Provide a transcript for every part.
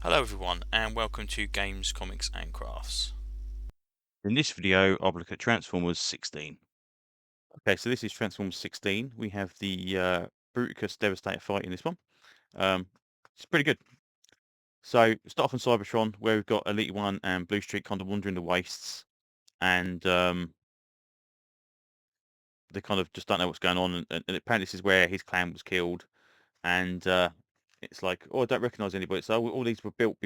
Hello everyone and welcome to Games, Comics and Crafts. In this video, I'll look at Transformers 16. Okay, so this is Transformers 16. We have the Bruticus Devastator fight in this one. It's pretty good. So, start off on Cybertron, where we've got Elite 1 and Blue Streak kind of wandering the wastes, and they kind of just don't know what's going on, and apparently this is where his clan was killed, and it's like, oh, I don't recognise anybody. So all these were built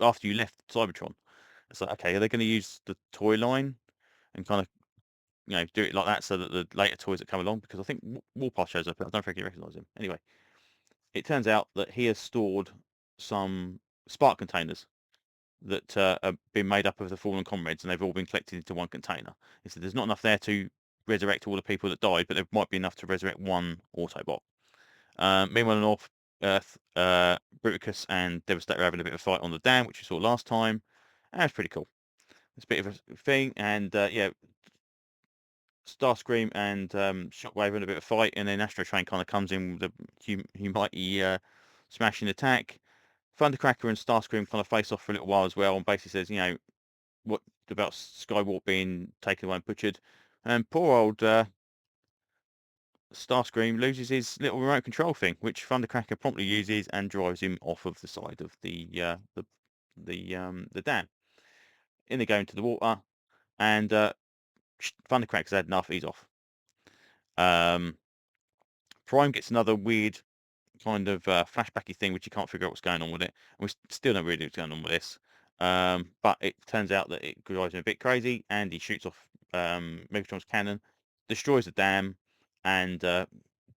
after you left Cybertron. It's like, okay, are they going to use the toy line and kind of do it like that so that the later toys that come along, because I think Warpath shows up, but I don't think you recognise him. Anyway, it turns out that he has stored some spark containers that have been made up of the fallen comrades, and they've all been collected into one container. He said there's not enough there to resurrect all the people that died, but there might be enough to resurrect one Autobot. Meanwhile, on Earth, Bruticus and Devastator are having a bit of a fight on the dam, which we saw last time, and it's pretty cool. It's a bit of a thing, and yeah, Starscream and Shockwave in a bit of fight, and then Astro Train kind of comes in with a mighty smashing attack. Thundercracker and Starscream kind of face off for a little while as well, and basically says, what about Skywarp being taken away and butchered, and poor old Starscream loses his little remote control thing, which Thundercracker promptly uses and drives him off of the side of the dam. In they go into the water, and Thundercracker's had enough. He's off. Um, Prime gets another weird kind of flashbacky thing, which you can't figure out what's going on with it. And we still don't really know what's going on with this. But it turns out that it drives him a bit crazy, and he shoots off Megatron's cannon, destroys the dam, and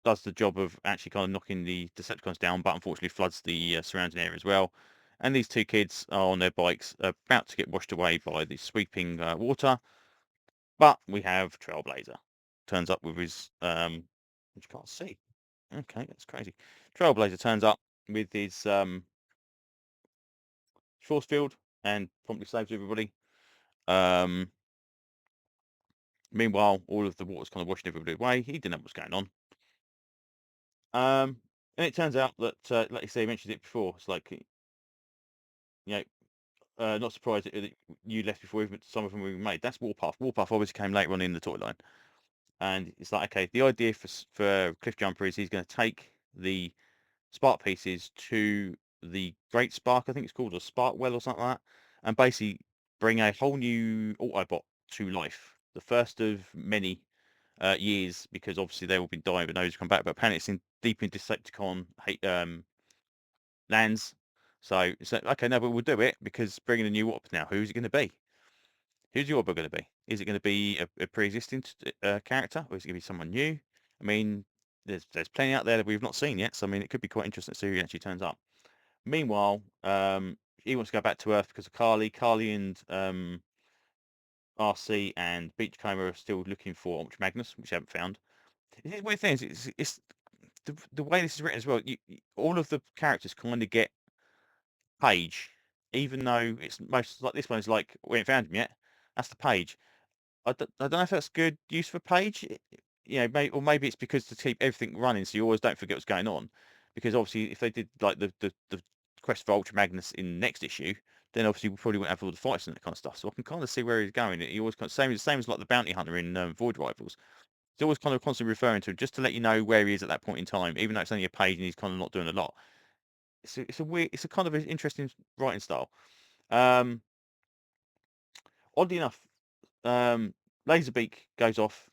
does the job of actually kind of knocking the Decepticons down, but unfortunately floods the surrounding area as well. And these two kids are on their bikes, about to get washed away by the sweeping water. But we have Trailblazer. Turns up with his, which you can't see. Okay, that's crazy. Trailblazer turns up with his force field and promptly saves everybody. Um, Meanwhile, all of the water's kind of washing everybody away. He didn't know what was going on. And it turns out that, like you say, you mentioned it before. It's like, not surprised that you left before even some of them were made. That's Warpath. Warpath obviously came later on in the toy line. And it's like, okay, the idea for Cliff Jumper is he's going to take the spark pieces to the Great Spark, I think it's called, or Spark Well or something like that, and basically bring a whole new Autobot to life. The first of many years, because obviously they've all been dying but nobody's come back. But apparently it's deep in Decepticon lands. So it's like, okay, no, but we'll do it because bringing a new Autobot now. Who's it going to be? Who's your Autobot going to be? Is it going to be a pre-existing character, or is it going to be someone new? I mean, there's plenty out there that we've not seen yet, so I mean, it could be quite interesting to see who actually turns up. Meanwhile, he wants to go back to Earth because of Carly. Carly and RC and Beachcomber are still looking for Ultra Magnus, which they haven't found. The weird thing is, it's the way this is written as well. All of the characters kind of get page, even though it's most like this one is like we ain't found him yet. That's the page. I don't know if that's good use for page. Or maybe it's because to keep everything running, so you always don't forget what's going on. Because obviously, if they did like the quest for Ultra Magnus in next issue, then obviously we probably wouldn't have all the fights and that kind of stuff. So I can kind of see where he's going. He always kind of same as like the bounty hunter in Void Rivals. He's always kind of constantly referring to him just to let you know where he is at that point in time, even though it's only a page and he's kind of not doing a lot. It's a kind of an interesting writing style. Um, Oddly enough, Laserbeak goes off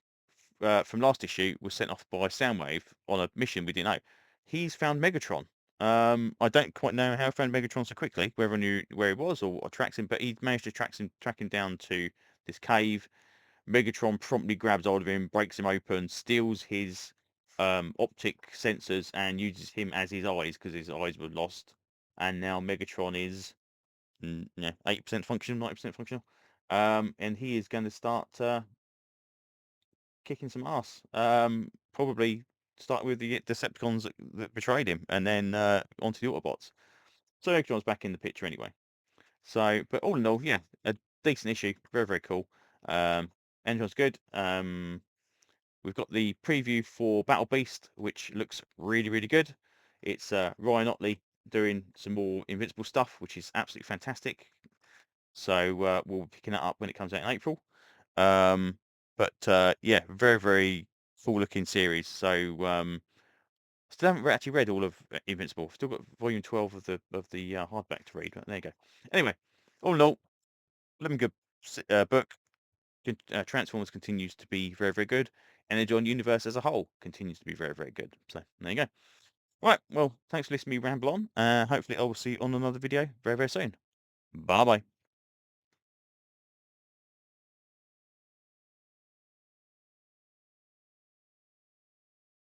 from last issue, was sent off by Soundwave on a mission we didn't know. He's found Megatron. I don't quite know how he found Megatron so quickly, whether he knew where he was or tracks him, but he managed to track him down to this cave. Megatron promptly grabs hold of him, breaks him open, steals his optic sensors, and uses him as his eyes because his eyes were lost. And now Megatron is 80% functional, 90% functional. And he is going to start kicking some ass. Probably start with the Decepticons that betrayed him, and then onto the Autobots. So Megatron's back in the picture anyway. So, but all in all, yeah, a decent issue. Very, very cool. Engine's good. We've got the preview for Battle Beast, which looks really, really good. It's Ryan Otley doing some more Invincible stuff, which is absolutely fantastic. So we'll be picking that up when it comes out in April. But yeah, very, very cool looking series. So still haven't actually read all of Invincible. Still got volume 12 of the hardback to read. But there you go. Anyway, all in all, living good book. Transformers continues to be very, very good. Enrgon Universe as a whole continues to be very, very good. So there you go. Right, well, thanks for listening to me ramble on. Hopefully I will see you on another video very, very soon. Bye-bye.